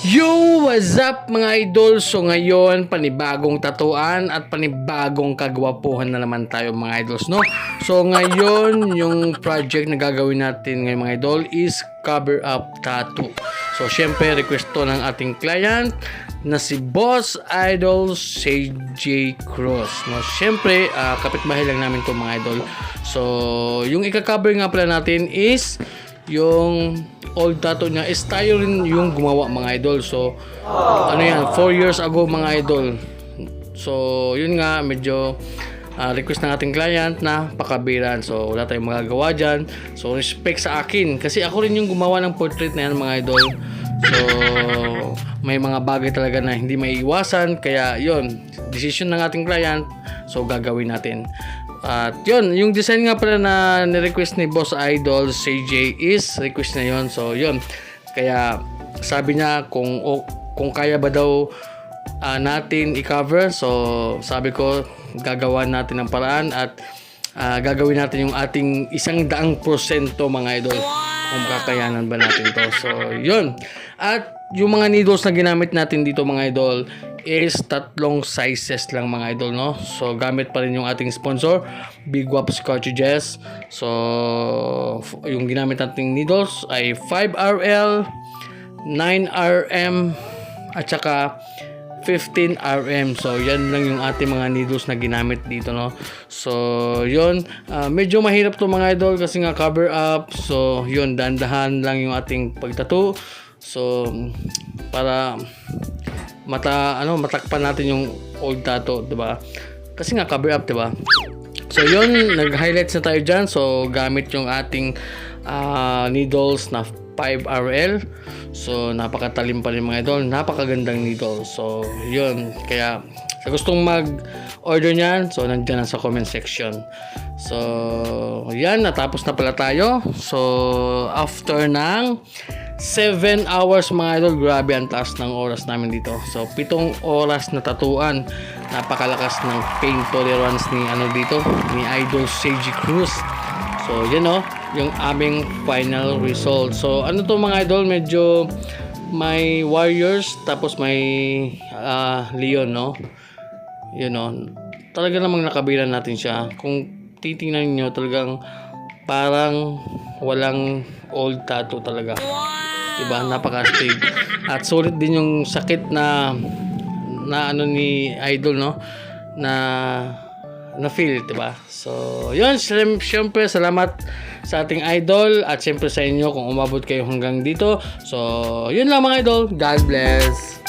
Yo! What's up mga idol? So ngayon, panibagong tatuan at panibagong kagwapuhan na naman tayo mga idols, no? So ngayon, yung project na gagawin natin ngayon mga idol is cover up tattoo. So syempre, request to ng ating client na si Boss Idol CJ Cruz, no? Syempre, kapitbahay lang namin to mga idol. So yung ika-cover nga pala natin is yung old tattoo niya is tayo rin yung gumawa mga idol. So ano yan, 4 years ago mga idol. So yun nga, medyo request ng ating client na pakabiran. So wala tayong magagawa dyan. So respect sa akin kasi ako rin yung gumawa ng portrait na yan mga idol. So may mga bagay talaga na hindi maiiwasan, kaya yun, decision ng ating client, so gagawin natin. At yun, yung design nga pala na ni-request ni Boss Idol CJ is request na yun. So yun, kaya sabi niya kung kaya ba daw natin i-cover. So sabi ko, gagawa natin ng paraan at gagawin natin yung ating 100% mga idol, kung kakayanan ba natin to. So yun, at yung mga needles na ginamit natin dito mga idol is 3 sizes lang mga idol, no? So gamit pa rin yung ating sponsor, Big Waps Cartridges. So yung ginamit nating needles ay 5RL, 9RM at saka 15RM. So yan lang yung ating mga needles na ginamit dito, no? So yun, medyo mahirap to mga idol kasi nga cover up. So yun, dandahan lang yung ating pagtattoo. So para matakpan natin yung old tattoo, 'di ba? Kasi nga cover up, 'di ba? So yun, nag-highlights na tayo diyan. So gamit yung ating needles na 5RL. So napakatalim pa rin mga idol, napakagandang needle. So yun, kaya sa gustong mag-order niyan, so nandiyan na sa comment section. So yan, natapos na pala tayo. So after ng 7 hours mga idol, grabe ang taas ng oras namin dito. So 7 oras na tatuan. Napakalakas ng pain tolerance ni dito, ni Idol CJ Cruz. So yan yung aming final result. So ano to mga idol, medyo may warriors tapos may leon, no? Yun, talaga namang nakabilan natin siya. Kung titingnan niyo, talagang parang walang old tattoo talaga. Diba? Napaka-stage. At sulit din yung sakit na ni Idol, no? Na feel, diba? So, yun, syempre salamat sa ating idol at syempre sa inyo kung umabot kayo hanggang dito. So, yun lang mga idol. God bless.